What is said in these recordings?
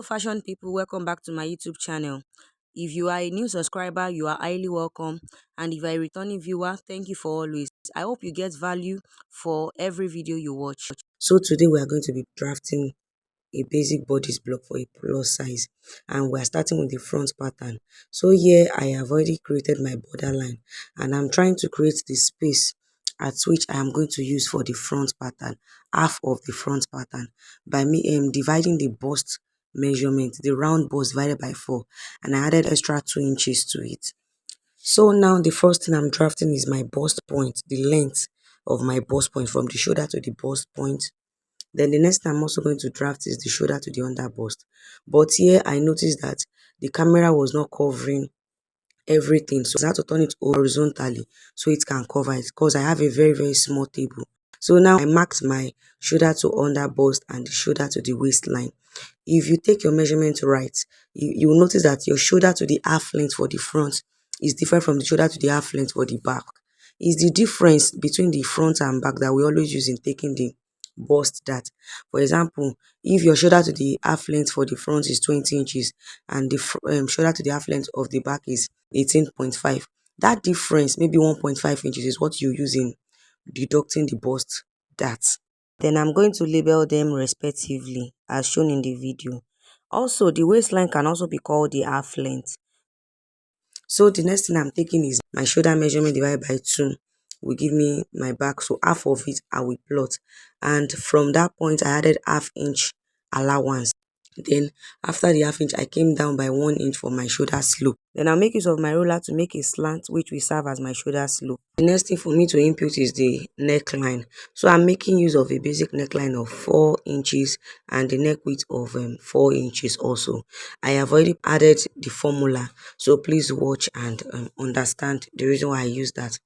Hello fashion people, welcome back to my YouTube channel. If you are a new subscriber, you are highly welcome, and if you are a returning viewer, thank you for always. I hope you get value for every video you watch. So today we are going to be drafting a basic bodice block for a plus size, and we are starting with the front pattern. So here I have already created my borderline, and I'm trying to create the space at which I am going to use for the front pattern, half of the front pattern, by me dividing the bust measurement, the round bust divided by 4, and I added extra 2 inches to it. So now the first thing I'm drafting is my bust point, the length of my bust point from the shoulder to the bust point. Then the next thing I'm also going to draft is the shoulder to the under bust. But here I noticed that the camera was not covering everything, so I had to turn it horizontally so it can cover it, because I have a very small table. So now I marked my shoulder to under bust and the shoulder to the waistline. If you take your measurement right, you will notice that your shoulder to the half length for the front is different from the shoulder to the half length for the back. It's the difference between the front and back that we always use in taking the bust that. For example, if your shoulder to the half length for the front is 20 inches and the shoulder to the half length of the back is 18.5, that difference, maybe 1.5 inches, is what you use in deducting the bust that. Then I'm going to label them respectively as shown in the video. Also, the waistline can also be called the half length. So the next thing I'm taking is my shoulder measurement divided by 2 will give me my back. So half of it I will plot. And from that point, I added ½ inch allowance. Then after the ½ inch, I came down by 1 inch for my shoulder slope. Then I'll make use of my ruler to make a slant, which will serve as my shoulder slope. The next thing for me to input is the neckline. So I'm making use of a basic neckline of 4 inches and the neck width of 4 inches also. I have already added the formula, so please watch and understand the reason why I use that.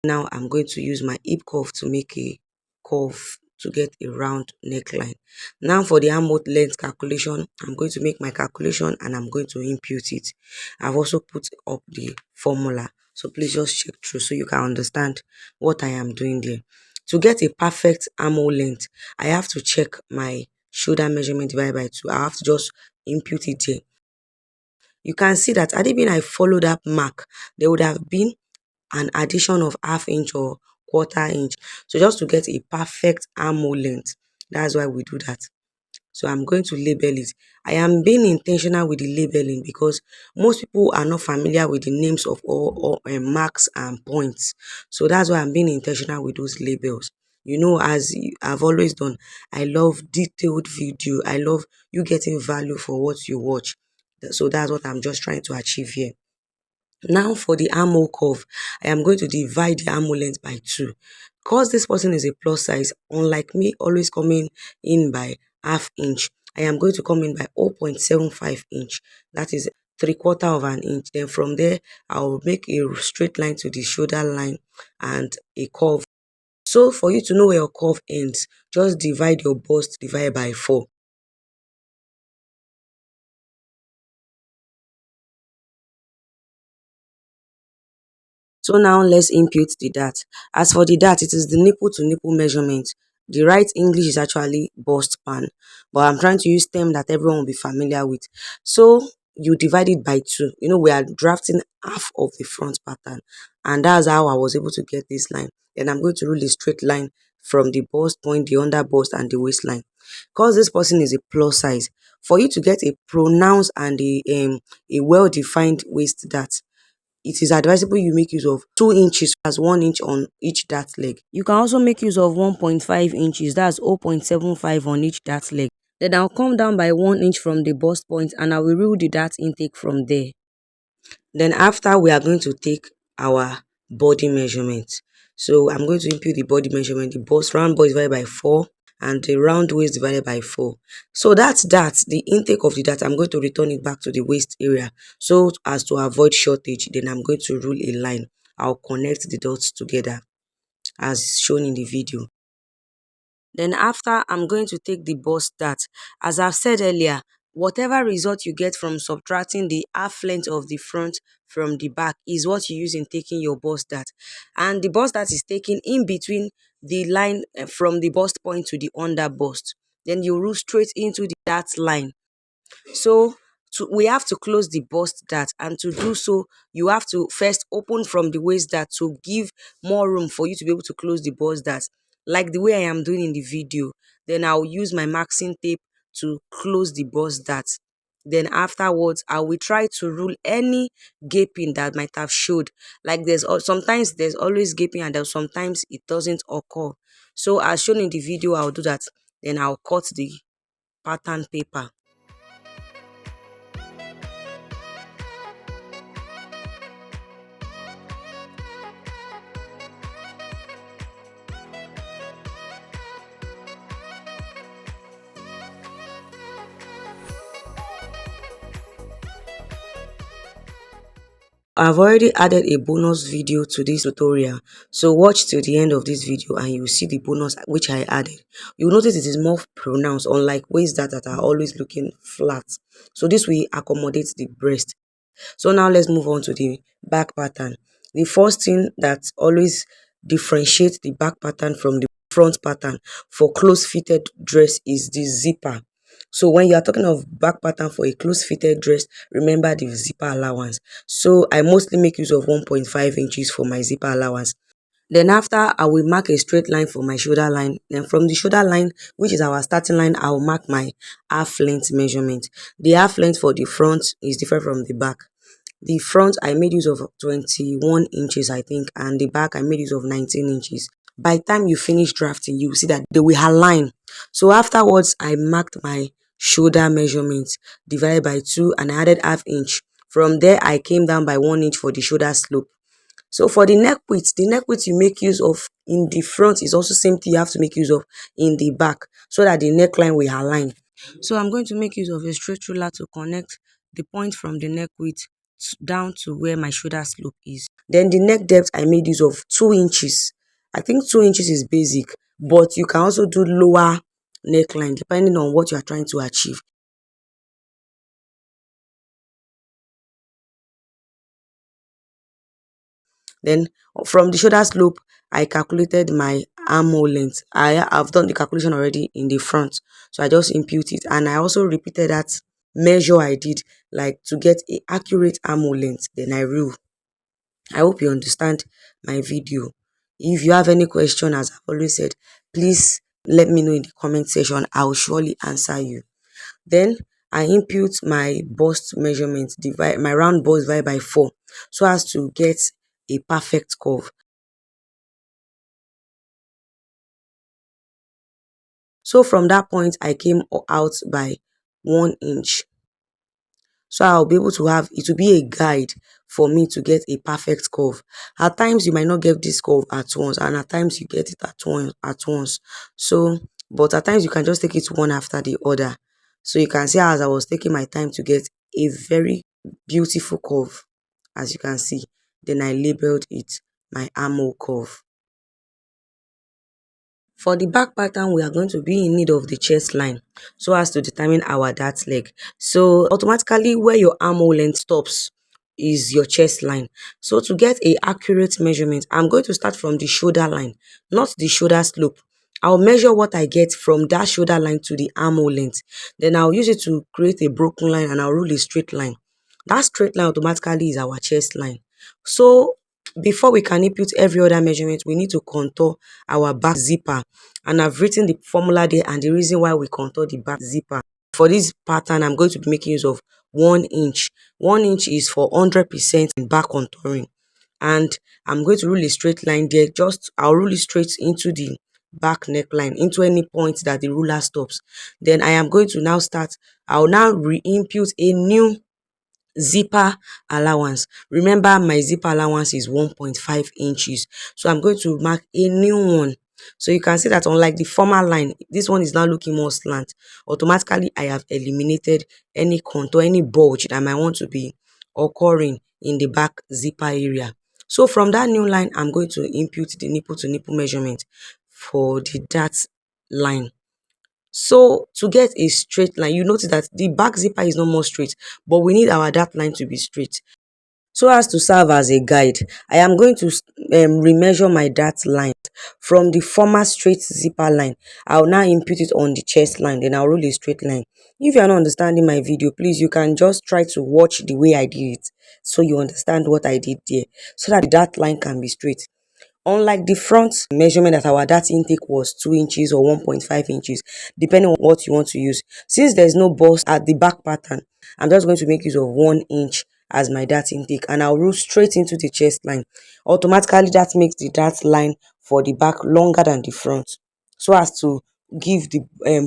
Now I'm going to use my hip curve to make a curve to get a round neckline. Now for the armhole length calculation, I'm going to make my calculation and I'm going to input it. I've also put up the formula, so please just check through so you can understand what I am doing there. To get a perfect armhole length, I have to check my shoulder measurement divided by 2. I have to just input it there. You can see that had it been I followed that mark, there would have been an addition of ½ inch or quarter inch. So just to get a perfect armhole length, that's why we do that. So I'm going to label it. I am being intentional with the labeling because most people are not familiar with the names of all marks and points. So that's why I'm being intentional with those labels. You know, as I've always done, I love detailed video. I love you getting value for what you watch. So that's what I'm just trying to achieve here. Now for the armhole curve, I am going to divide the armhole length by 2. Because this person is a plus size, unlike me always coming in by ½ inch, I am going to come in by 0.75 inch. That is 3/4 of an inch. Then from there, I will make a straight line to the shoulder line and a curve. So for you to know where your curve ends, just divide your bust divided by 4. So now let's input the dart. As for the dart, it is the nipple to nipple measurement. The right English is actually bust pan, but I'm trying to use term that everyone will be familiar with. So you divide it by 2. You know, we are drafting half of the front pattern, and that's how I was able to get this line. Then I'm going to rule a straight line from the bust point, the under bust, and the waistline. Because this person is a plus size, for you to get a pronounced and a well-defined waist dart, it is advisable you make use of 2 inches as 1 inch on each dart leg. You can also make use of 1.5 inches, that's 0.75 on each dart leg. Then I'll come down by 1 inch from the bust point and I will rule the dart intake from there. Then after, we are going to take our body measurement. So I'm going to input the body measurement, the bust round bust divided by 4 and the round waist divided by 4. So that's that, the intake of the dart. I'm going to return it back to the waist area so as to avoid shortage. Then I'm going to rule a line. I'll connect the dots together as shown in the video. Then after, I'm going to take the bust dart. As I've said earlier, whatever result you get from subtracting the half length of the front from the back is what you use in taking your bust dart. And the bust dart is taken in between the line from the bust point to the under bust. Then you rule straight into the dart line. So we have to close the bust dart, and to do so you have to first open from the waist dart to give more room for you to be able to close the bust dart, like the way I am doing in the video. Then I'll use my maxing tape to close the bust dart. Then afterwards I will try to rule any gaping that might have showed. Like sometimes there's always gaping, and then sometimes it doesn't occur. So as shown in the video, I'll do that. Then I'll cut the pattern paper. I've already added a bonus video to this tutorial, so watch till the end of this video and you'll see the bonus which I added. You'll notice it is more pronounced, unlike waist that are always looking flat. So this will accommodate the breast. So now let's move on to the back pattern. The first thing that always differentiates the back pattern from the front pattern for close fitted dress is the zipper. So when you are talking of back pattern for a close fitted dress, remember the zipper allowance. So I mostly make use of 1.5 inches for my zipper allowance. Then after, I will mark a straight line for my shoulder line. Then from the shoulder line, which is our starting line, I will mark my half length measurement. The half length for the front is different from the back. The front I made use of 21 inches, I think, and the back I made use of 19 inches. By the time you finish drafting, you will see that they will align. So afterwards, I marked my shoulder measurement divided by 2 and I added half inch. From there, I came down by 1 inch for the shoulder slope. So for the neck width you make use of in the front is also same thing you have to make use of in the back, so that the neckline will align. So I'm going to make use of a straight ruler to connect the point from the neck width down to where my shoulder slope is. Then the neck depth I made use of 2 inches. I think 2 inches is basic, but you can also do lower neckline depending on what you are trying to achieve. Then from the shoulder slope, I calculated my armhole length. Have done the calculation already in the front. So I just impute it. And I also repeated that measure I did, like to get a accurate armhole length. Then I rule. I hope you understand my video. If you have any question, as I've always said, please let me know in the comment section. I will surely answer you. Then I impute my bust measurement, divide my round bust divided by 4, so as to get a perfect curve. So from that point, I came out by 1 inch. So I'll be able to have, it will be a guide for me to get a perfect curve. At times you might not get this curve at once, and at times you get it at once. So, but at times you can just take it one after the other. So you can see as I was taking my time to get a very beautiful curve, as you can see. Then I labeled it my armhole curve. For the back pattern, we are going to be in need of the chest line so as to determine our dart leg. So automatically where your armhole length stops is your chest line. So to get a accurate measurement, I'm going to start from the shoulder line, not the shoulder slope. I'll measure what I get from that shoulder line to the armhole length. Then I'll use it to create a broken line and I'll rule a straight line. That straight line automatically is our chest line. So before we can input every other measurement, we need to contour our back zipper. And I've written the formula there and the reason why we contour the back zipper. For this pattern, I'm going to be making use of 1 inch. 1 inch is for 100% back contouring. And I'm going to rule a straight line there. I'll rule it straight into the back neckline, into any point that the ruler stops. Then I am going to now I'll now re-input a new zipper allowance. Remember, my zipper allowance is 1.5 inches, so I'm going to mark a new one. So you can see that unlike the former line, this one is now looking more slant. Automatically I have eliminated any contour, any bulge that might want to be occurring in the back zipper area. So from that new line, I'm going to input the nipple to nipple measurement for the dart line. So to get a straight line, you notice that the back zipper is not more straight, but we need our dart line to be straight. So as to serve as a guide, I am going to remeasure my dart line from the former straight zipper line. I'll now input it on the chest line, then I'll roll a straight line. If you are not understanding my video, please, you can just try to watch the way I did it so you understand what I did there, so that the dart line can be straight. Unlike the front measurement that our dart intake was 2 inches or 1.5 inches, depending on what you want to use. Since there's no bust at the back pattern, I'm just going to make use of 1 inch as my dart intake, and I'll roll straight into the chest line. Automatically, that makes the dart line for the back longer than the front, so as to give the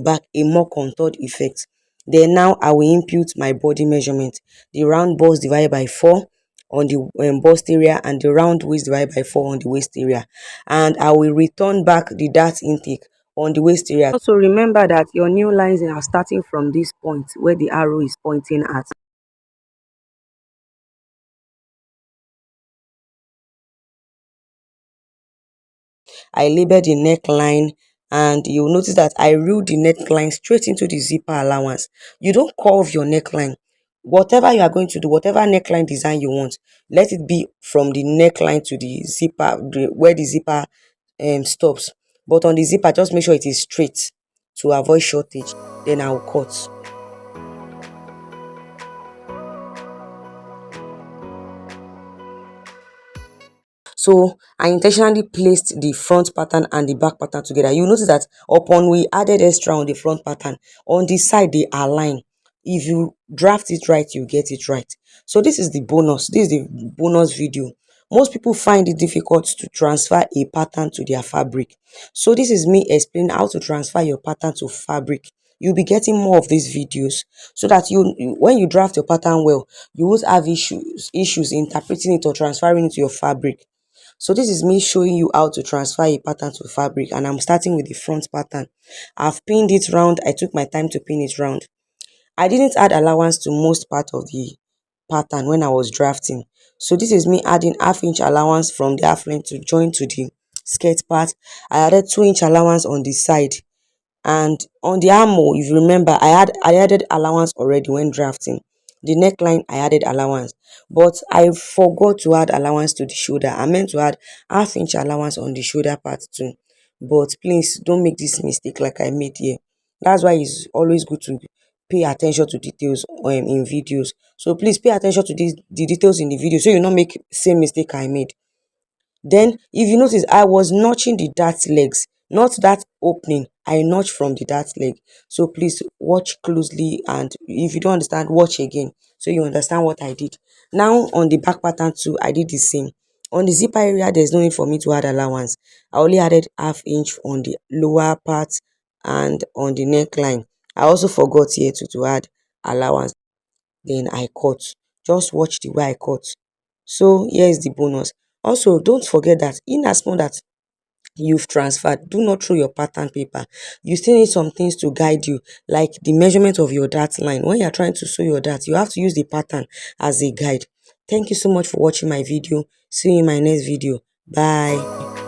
back a more contoured effect. Then now I will input my body measurement, the round bust divided by 4 on the bust area and the round waist divided by 4 on the waist area, and I will return back the dart intake on the waist area. Also remember that your new lines are starting from this point where the arrow is pointing at. I labeled the neckline, and you'll notice that I ruled the neckline straight into the zipper allowance. You don't curve your neckline. Whatever you are going to do, whatever neckline design you want, let it be from the neckline to the zipper, where the zipper stops. But on the zipper, just make sure it is straight to avoid shortage. Then I'll cut. So I intentionally placed the front pattern and the back pattern together. You notice that upon we added extra on the front pattern, on the side they align. If you draft it right, you get it right. So this is the bonus. This is the bonus video. Most people find it difficult to transfer a pattern to their fabric. So this is me explaining how to transfer your pattern to fabric. You'll be getting more of these videos so that when you draft your pattern well, you won't have issues interpreting it or transferring it to your fabric. So this is me showing you how to transfer a pattern to fabric, and I'm starting with the front pattern. I've pinned it round. I took my time to pin it round. I didn't add allowance to most part of the pattern when I was drafting. So this is me adding half-inch allowance from the half length to join to the skirt part. I added 2-inch allowance on the side. And on the armhole, if you remember, I added allowance already when drafting. The neckline, I added allowance, but I forgot to add allowance to the shoulder. I meant to add half-inch allowance on the shoulder part too. But please don't make this mistake like I made here. That's why it's always good to pay attention to details in videos. So please pay attention to the details in the video so you not make same mistake I made. Then, if you notice, I was notching the dart legs, not that opening. I notch from the dart leg. So please watch closely, and if you don't understand, watch again so you understand what I did. Now on the back pattern too, I did the same. On the zipper area, there's no need for me to add allowance. I only added half-inch on the lower part and on the neckline. I also forgot here to add allowance. Then I cut. Just watch the way I cut. So here is the bonus. Also, don't forget that in as much that you've transferred, do not throw your pattern paper. You still need some things to guide you, like the measurement of your dart line. When you're trying to sew your dart, you have to use the pattern as a guide. Thank you so much for watching my video. See you in my next video. Bye.